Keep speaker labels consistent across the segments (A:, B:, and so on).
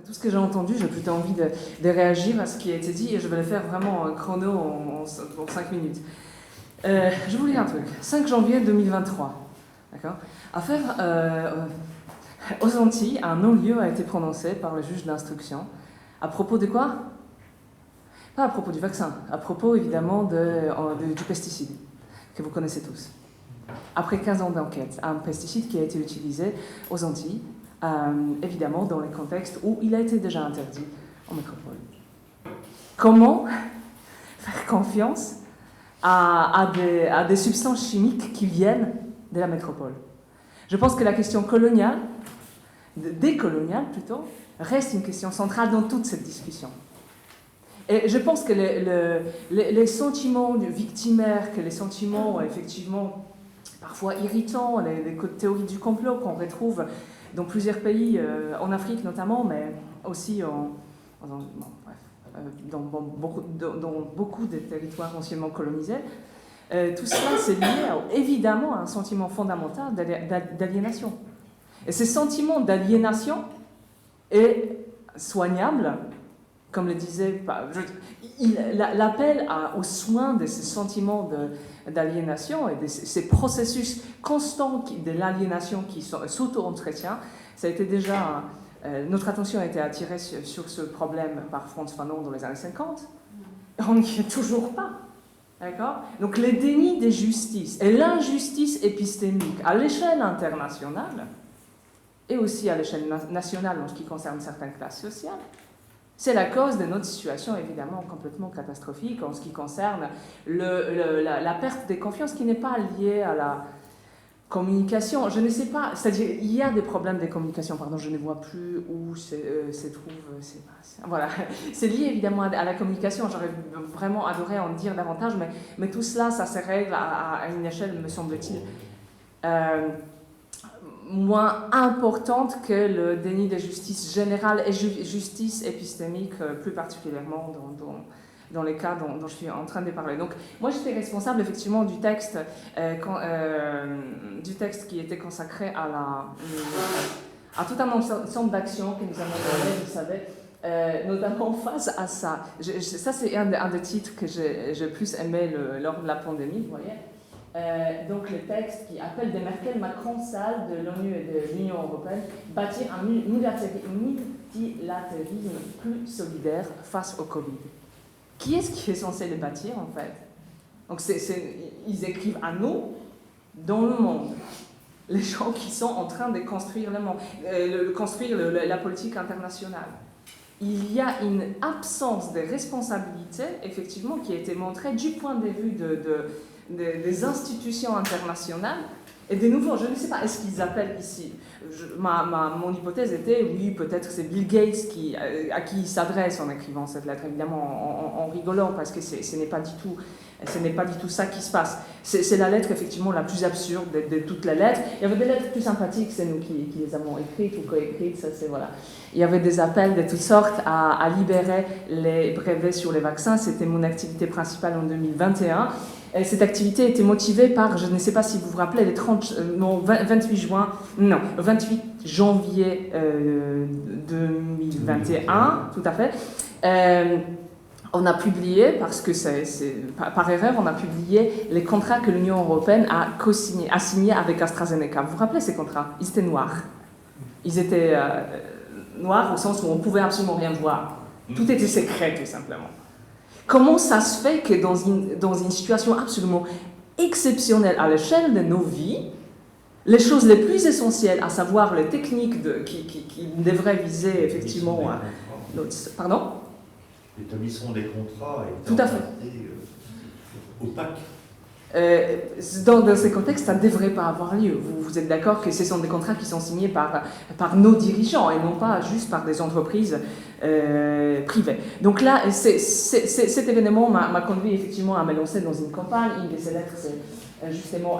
A: Tout ce que j'ai entendu, j'ai plutôt envie de réagir à ce qui a été dit et je vais le faire vraiment chrono en 5 minutes. Je vous lis un truc. 5 janvier 2023. D'accord ? Affaire aux Antilles, un non-lieu a été prononcé par le juge d'instruction. À propos de quoi ? Pas à propos du vaccin, à propos évidemment du pesticide, que vous connaissez tous. Après 15 ans d'enquête, un pesticide qui a été utilisé aux Antilles, évidemment dans les contextes où il a été déjà interdit en métropole. Comment faire confiance à des substances chimiques qui viennent de la métropole ? Je pense que la question coloniale, décoloniale plutôt, reste une question centrale dans toute cette discussion. Et je pense que les sentiments victimaires, que les sentiments effectivement parfois irritants, les théories du complot qu'on retrouve dans plusieurs pays, en Afrique notamment, mais aussi dans beaucoup de territoires anciennement colonisés, tout cela c'est lié évidemment à un sentiment fondamental d'aliénation. Et ce sentiment d'aliénation est soignable, comme le disait, l'appel aux soins de ces sentiments d'aliénation et de ces processus constants de l'aliénation qui s'auto-entretient. Ça a été déjà, notre attention a été attirée sur ce problème par Frantz Fanon dans les années 50. On n'y est toujours pas. D'accord ? Donc les dénis des justices et l'injustice épistémique à l'échelle internationale et aussi à l'échelle nationale en ce qui concerne certaines classes sociales, c'est la cause de notre situation évidemment complètement catastrophique en ce qui concerne la perte de confiance qui n'est pas liée à la communication. Je ne sais pas, c'est-à-dire il y a des problèmes de communication, pardon, je ne vois plus où se trouve. Voilà, c'est lié évidemment à la communication, j'aurais vraiment adoré en dire davantage, mais tout cela, ça se règle à une échelle, me semble-t-il, moins importante que le déni de justice générale et justice épistémique, plus particulièrement dans les cas dont je suis en train de parler. Donc, moi, j'étais responsable effectivement du texte qui était consacré à tout un ensemble d'actions que nous avons menées, vous savez, notamment face à ça. Ça, c'est un des titres que j'ai plus aimé lors de la pandémie, vous voyez. Donc le texte qui appelle de Merkel-Macron salle de l'ONU et de l'Union européenne bâtir un multilatéralisme plus solidaire face au Covid. Qui est-ce qui est censé le bâtir en fait ? Donc ils écrivent à nous dans le monde, les gens qui sont en train de construire le monde, construire la politique internationale. Il y a une absence de responsabilité effectivement qui a été montrée du point de vue des institutions internationales. Et de nouveau, je ne sais pas, est-ce qu'ils appellent ici mon hypothèse était, oui, peut-être c'est Bill Gates à qui il s'adresse en écrivant cette lettre, évidemment en rigolant, parce que ce n'est pas du tout ça qui se passe. C'est la lettre, effectivement, la plus absurde de toutes les lettres. Il y avait des lettres plus sympathiques, c'est nous qui les avons écrites ou coécrites, ça c'est voilà. Il y avait des appels de toutes sortes à libérer les brevets sur les vaccins, c'était mon activité principale en 2021. Et cette activité était motivée par, je ne sais pas si vous vous rappelez, le 28 janvier 2021, tout à fait. On a publié, parce que par erreur, on a publié les contrats que l'Union européenne a signés avec AstraZeneca. Vous vous rappelez ces contrats ? Ils étaient noirs. Ils étaient noirs au sens où on ne pouvait absolument rien voir. Tout était secret, tout simplement. Comment ça se fait que dans une situation absolument exceptionnelle à l'échelle de nos vies, les choses les plus essentielles, à savoir les techniques qui devraient viser effectivement... Pardon ?
B: L'établissement des contrats est
A: tout à fait
B: opaque.
A: Dans ces contextes, ça ne devrait pas avoir lieu. Vous êtes d'accord que ce sont des contrats qui sont signés par nos dirigeants et non pas juste par des entreprises privées. Donc là, cet événement m'a conduit effectivement à me lancer dans une campagne. Une de ces lettres, c'est justement,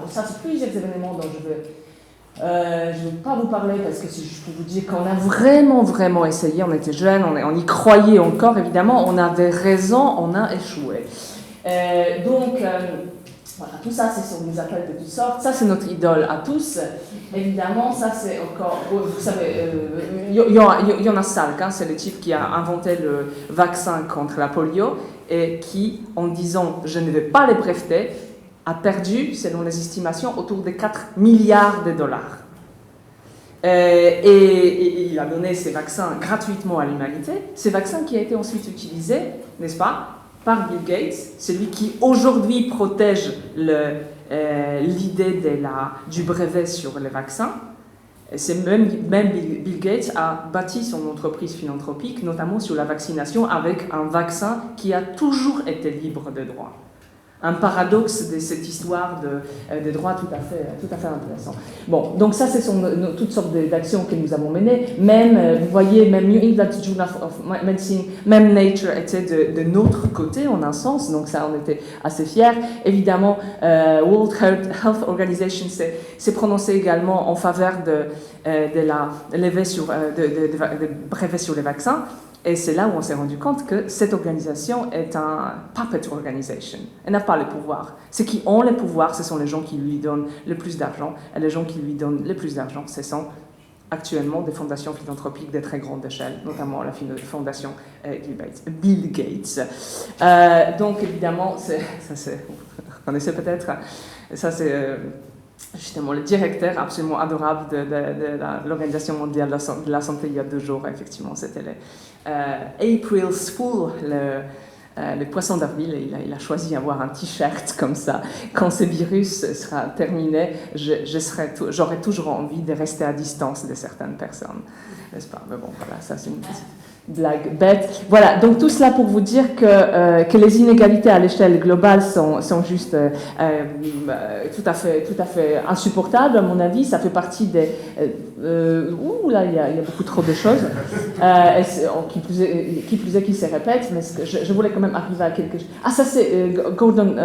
A: ça c'est plusieurs événements dont je ne vais pas vous parler parce que c'est juste pour vous dire qu'on a vraiment essayé. On était jeunes, on y croyait encore évidemment. On avait raison, on a échoué. Donc, Voilà, tout ça, ce sont des appels de toutes sortes. Ça, c'est notre idole à tous. Évidemment, ça, c'est encore... Vous savez, il y en a Salk, hein, c'est le type qui a inventé le vaccin contre la polio et qui, en disant « je ne vais pas les breveter », a perdu, selon les estimations, autour de 4 milliards de dollars. Et il a donné ces vaccins gratuitement à l'humanité. Ces vaccins qui ont été ensuite utilisés, n'est-ce pas, par Bill Gates, celui qui aujourd'hui protège l'idée du brevet sur les vaccins. C'est même Bill Gates a bâti son entreprise philanthropique, notamment sur la vaccination, avec un vaccin qui a toujours été libre de droit. Un paradoxe de cette histoire de droit tout à fait intéressant. Bon, donc ça, ce sont toutes sortes d'actions que nous avons menées. Même, vous voyez, même New England Journal of Medicine, même Nature était de notre côté, en un sens, donc ça, on était assez fiers. Évidemment, World Health Organization s'est prononcé également en faveur de la levée de brevets sur les vaccins. Et c'est là où on s'est rendu compte que cette organisation est un puppet organization. Elle n'a pas le pouvoir. Ceux qui ont le pouvoir, ce sont les gens qui lui donnent le plus d'argent. Et les gens qui lui donnent le plus d'argent, ce sont actuellement des fondations philanthropiques de très grande échelle, notamment la fondation Bill Gates. Donc évidemment, vous connaissez peut-être, ça c'est... justement, le directeur absolument adorable de l'Organisation mondiale de la santé il y a 2 jours, effectivement, c'était le April's Fool, le poisson d'avril. Il a choisi d'avoir un t-shirt comme ça. Quand ce virus sera terminé, j'aurai toujours envie de rester à distance de certaines personnes, n'est-ce pas? Mais bon, voilà, ça c'est une petite blague bête. Voilà, donc tout cela pour vous dire que les inégalités à l'échelle globale sont juste tout à fait insupportables, à mon avis. Ça fait partie des... là, il y a beaucoup trop de choses qui plus est qui se répètent, mais je voulais quand même arriver à quelque chose. Ah, ça c'est Gordon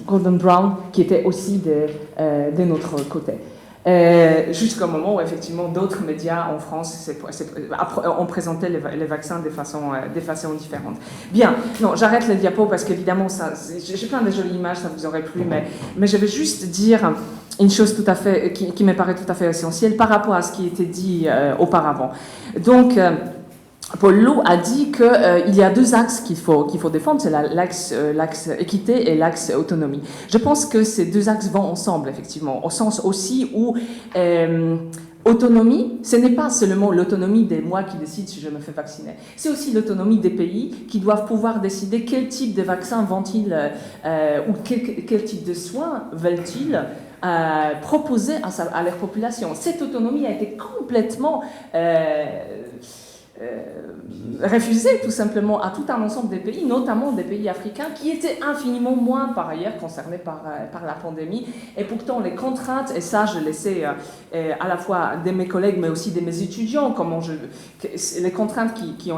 A: Brown, qui était aussi de notre côté. Jusqu'au moment où effectivement d'autres médias en France ont présenté les vaccins de façon différente. Bien, non, j'arrête les diapos parce qu'évidemment j'ai plein de jolies images, ça vous aurait plu, mais je vais juste dire une chose tout à fait qui me paraît tout à fait essentielle par rapport à ce qui était dit auparavant. Donc Paul Lowe a dit qu'il y a 2 axes qu'il faut défendre, c'est l'axe équité et l'axe autonomie. Je pense que ces 2 axes vont ensemble, effectivement, au sens aussi où autonomie, ce n'est pas seulement l'autonomie des moi qui décide si je me fais vacciner, c'est aussi l'autonomie des pays qui doivent pouvoir décider quel type de vaccin vont-ils ou quel type de soins veulent-ils proposer à leur population. Cette autonomie a été complètement... refusé tout simplement à tout un ensemble des pays, notamment des pays africains qui étaient infiniment moins par ailleurs concernés par la pandémie. Et pourtant les contraintes, et ça je le sais à la fois de mes collègues mais aussi de mes étudiants, les contraintes qui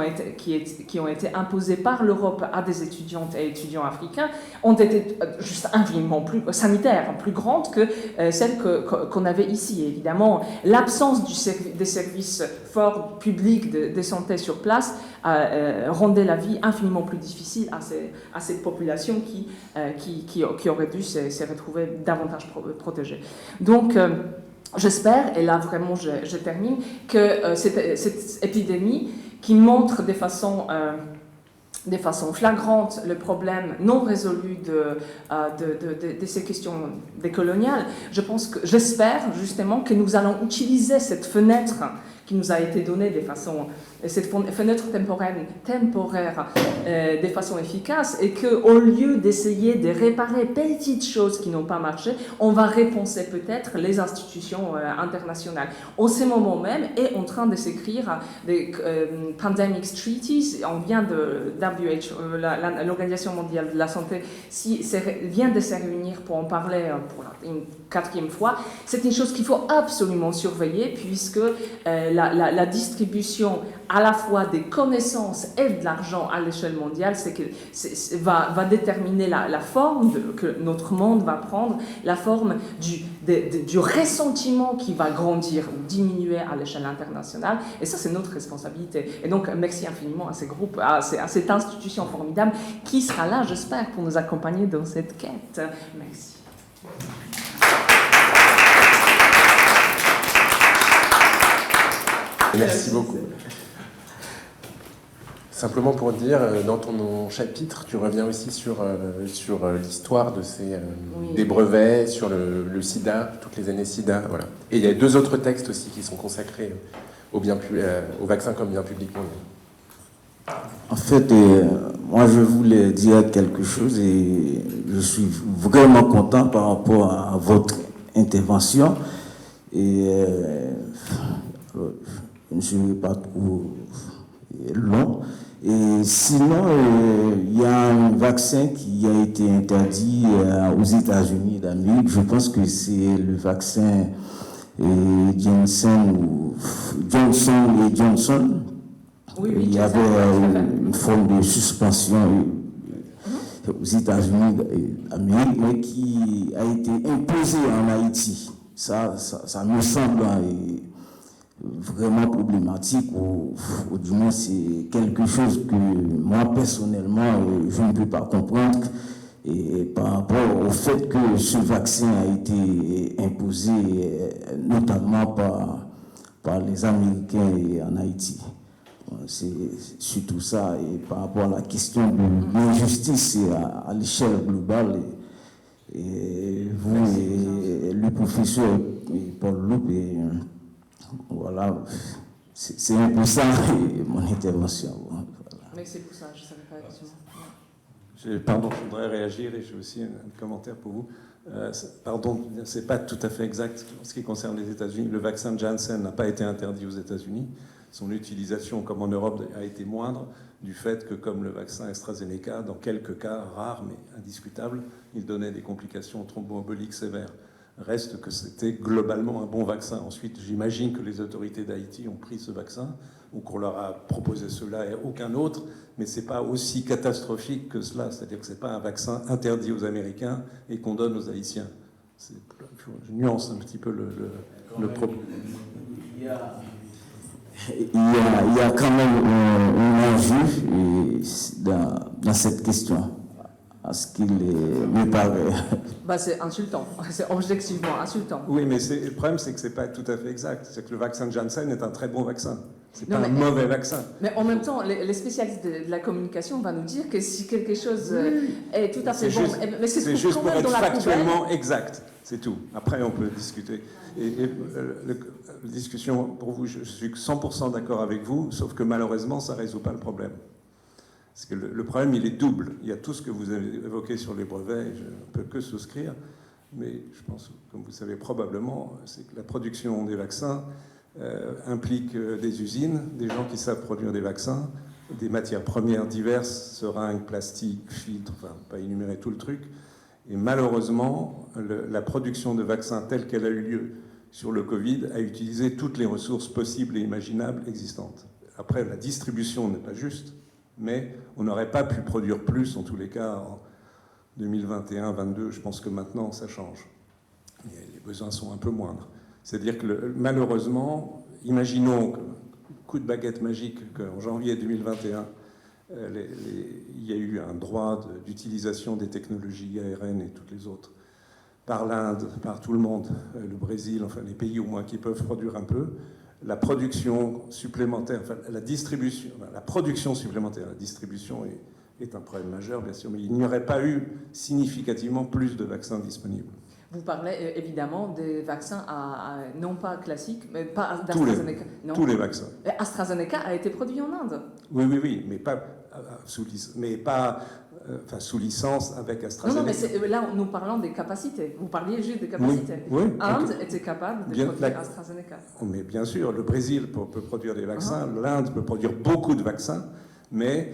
A: ont été imposées par l'Europe à des étudiantes et étudiants africains ont été juste infiniment plus sanitaires, plus grandes que celles qu'on avait ici. Et évidemment, l'absence des services forts publics de santé sur place rendait la vie infiniment plus difficile à cette population qui aurait dû se retrouver davantage protégée. Donc, j'espère, et là vraiment je termine, que cette épidémie qui montre de façon flagrantes le problème non résolu de ces questions décoloniales, j'espère justement que nous allons utiliser cette fenêtre qui nous a été donnée cette fenêtre temporaire de façon efficace, et qu'au lieu d'essayer de réparer petites choses qui n'ont pas marché, on va repenser peut-être les institutions internationales. En ce moment même est en train de s'écrire des Pandemic Treaties. On vient de WHO, l'Organisation mondiale de la santé, vient de se réunir pour en parler pour une 4e fois. C'est une chose qu'il faut absolument surveiller, puisque la distribution à la fois des connaissances et de l'argent à l'échelle mondiale, va déterminer la forme que notre monde va prendre, la forme du ressentiment qui va grandir ou diminuer à l'échelle internationale. Et ça, c'est notre responsabilité. Et donc, merci infiniment à ces groupes, à cette institution formidable qui sera là, j'espère, pour nous accompagner dans cette quête. Merci.
C: Merci beaucoup. Simplement pour dire, dans ton chapitre, tu reviens aussi sur l'histoire de des brevets, sur le sida, toutes les années sida, voilà. Et il y a 2 autres textes aussi qui sont consacrés au vaccin comme bien public mondial.
D: En fait, moi je voulais dire quelque chose et je suis vraiment content par rapport à votre intervention. Et je ne suis pas trop long. Et sinon, il y a un vaccin qui a été interdit aux États-Unis d'Amérique. Je pense que c'est le vaccin Johnson et Johnson.
A: Oui,
D: il y avait une forme de suspension aux États-Unis d'Amérique, mais qui a été imposée en Haïti. Ça me semble vraiment problématique, ou du moins c'est quelque chose que moi personnellement je ne peux pas comprendre, et par rapport au fait que ce vaccin a été imposé notamment par les Américains en Haïti. C'est surtout ça, et par rapport à la question de l'injustice à l'échelle globale, et vous et le professeur Paul Loup, voilà, c'est un peu ça mon intervention. Voilà.
A: Merci pour ça, je ne savais pas effectivement.
E: Pardon, je voudrais réagir et j'ai aussi un commentaire pour vous. Pardon, ce n'est pas tout à fait exact en ce qui concerne les États-Unis. Le vaccin Janssen n'a pas été interdit aux États-Unis. Son utilisation, comme en Europe, a été moindre du fait que, comme le vaccin AstraZeneca, dans quelques cas rares mais indiscutables, il donnait des complications thromboemboliques sévères. Reste que c'était globalement un bon vaccin. Ensuite, j'imagine que les autorités d'Haïti ont pris ce vaccin ou qu'on leur a proposé cela et aucun autre, mais ce n'est pas aussi catastrophique que cela. C'est-à-dire que ce n'est pas un vaccin interdit aux Américains et qu'on donne aux Haïtiens. Je nuance un petit peu le propos.
D: Il y a quand même un enjeu dans cette question, à ce qu'il me paraît.
A: C'est insultant, c'est objectivement insultant.
E: Oui, mais le problème, c'est que ce n'est pas tout à fait exact. C'est que le vaccin de Janssen est un très bon vaccin. Ce n'est pas un mauvais vaccin.
A: Mais en même temps, les spécialistes de la communication vont nous dire que si quelque chose est tout à fait bon, mais
E: c'est juste pour être factuellement exact, c'est tout. Après, on peut discuter. La discussion, pour vous, je suis 100% d'accord avec vous, sauf que malheureusement, ça ne résout pas le problème. Parce que le problème, il est double. Il y a tout ce que vous avez évoqué sur les brevets, et je ne peux que souscrire, mais je pense, comme vous savez probablement, c'est que la production des vaccins implique des usines, des gens qui savent produire des vaccins, des matières premières diverses, seringues, plastiques, filtres, enfin, pas énumérer tout le truc. Et malheureusement, la production de vaccins telle qu'elle a eu lieu sur le Covid a utilisé toutes les ressources possibles et imaginables existantes. Après, la distribution n'est pas juste, mais on n'aurait pas pu produire plus, en tous les cas, en 2021-22. Je pense que maintenant, ça change. Et les besoins sont un peu moindres. C'est-à-dire que, malheureusement, imaginons, coup de baguette magique, qu'en janvier 2021, il y a eu un droit d'utilisation des technologies ARN et toutes les autres par l'Inde, par tout le monde, le Brésil, enfin les pays au moins qui peuvent produire un peu. La production supplémentaire, enfin la distribution, la production supplémentaire, la distribution est un problème majeur, bien sûr, mais il n'y aurait pas eu significativement plus de vaccins disponibles.
A: Vous parlez évidemment des vaccins non pas classiques, mais pas d'AstraZeneca.
E: Tous les vaccins.
A: AstraZeneca a été produit en Inde.
E: Oui, mais pas sous licence avec AstraZeneca.
A: Non, mais là, nous parlons des capacités. Vous parliez juste des capacités.
E: Oui,
A: Inde était capable de produire AstraZeneca.
E: Mais bien sûr, le Brésil peut produire des vaccins, l'Inde peut produire beaucoup de vaccins, mais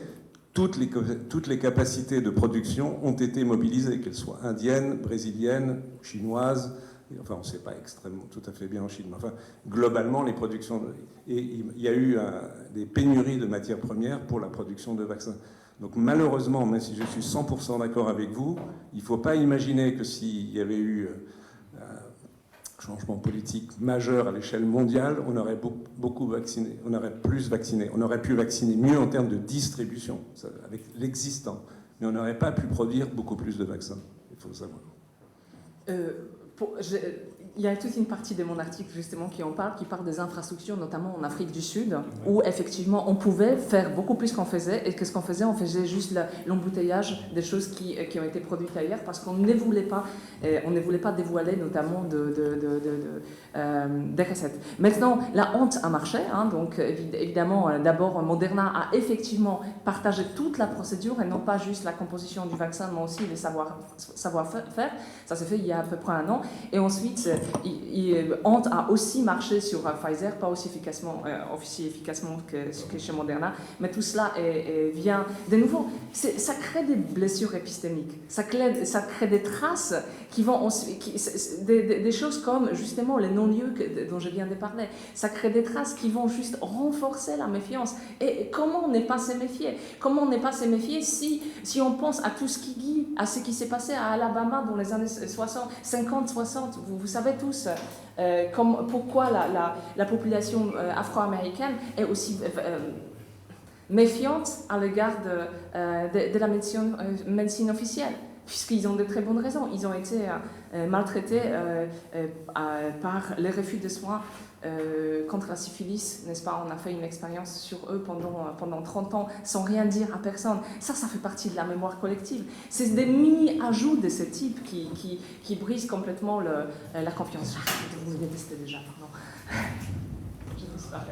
E: toutes les capacités de production ont été mobilisées, qu'elles soient indiennes, brésiliennes, chinoises, Enfin, on ne sait pas extrêmement tout à fait bien en Chine, mais enfin, globalement, les productions... Et il y a eu des pénuries de matières premières pour la production de vaccins. Donc malheureusement, même si je suis 100% d'accord avec vous, il ne faut pas imaginer que s'il y avait eu un changement politique majeur à l'échelle mondiale, on aurait beaucoup vacciné, on aurait plus vacciné, on aurait pu vacciner mieux en termes de distribution, avec l'existant, mais on n'aurait pas pu produire beaucoup plus de vaccins, il faut le savoir.
A: Il y a toute une partie de mon article justement qui parle des infrastructures, notamment en Afrique du Sud, où effectivement on pouvait faire beaucoup plus qu'on faisait, et que ce qu'on faisait, on faisait juste l'embouteillage des choses qui ont été produites ailleurs, parce qu'on ne voulait pas dévoiler notamment des recettes. Maintenant, la honte a marché, hein, donc évidemment, d'abord Moderna a effectivement partagé toute la procédure, et non pas juste la composition du vaccin, mais aussi les savoir-faire. Ça s'est fait il y a à peu près un an, et ensuite honte a aussi marché sur Pfizer, pas aussi efficacement que chez Moderna, mais tout cela vient de nouveau. Ça crée des blessures épistémiques, ça crée des traces qui vont des choses comme justement les non-lieux dont je viens de parler. Ça crée des traces qui vont juste renforcer la méfiance. Et comment ne pas se méfier? Comment ne pas se méfier si on pense à tout ce qui guide à ce qui s'est passé à Alabama dans les années 50, 60, vous savez tous pourquoi la population afro-américaine est aussi méfiante à l'égard de la médecine officielle, puisqu'ils ont de très bonnes raisons. Ils ont été maltraités par les refus de soins contre la syphilis, n'est-ce pas? On a fait une expérience sur eux pendant 30 ans sans rien dire à personne. Ça fait partie de la mémoire collective. C'est des mini-ajouts de ce type qui brisent complètement la confiance. Vous me détestez déjà, pardon. Je ne sais pas.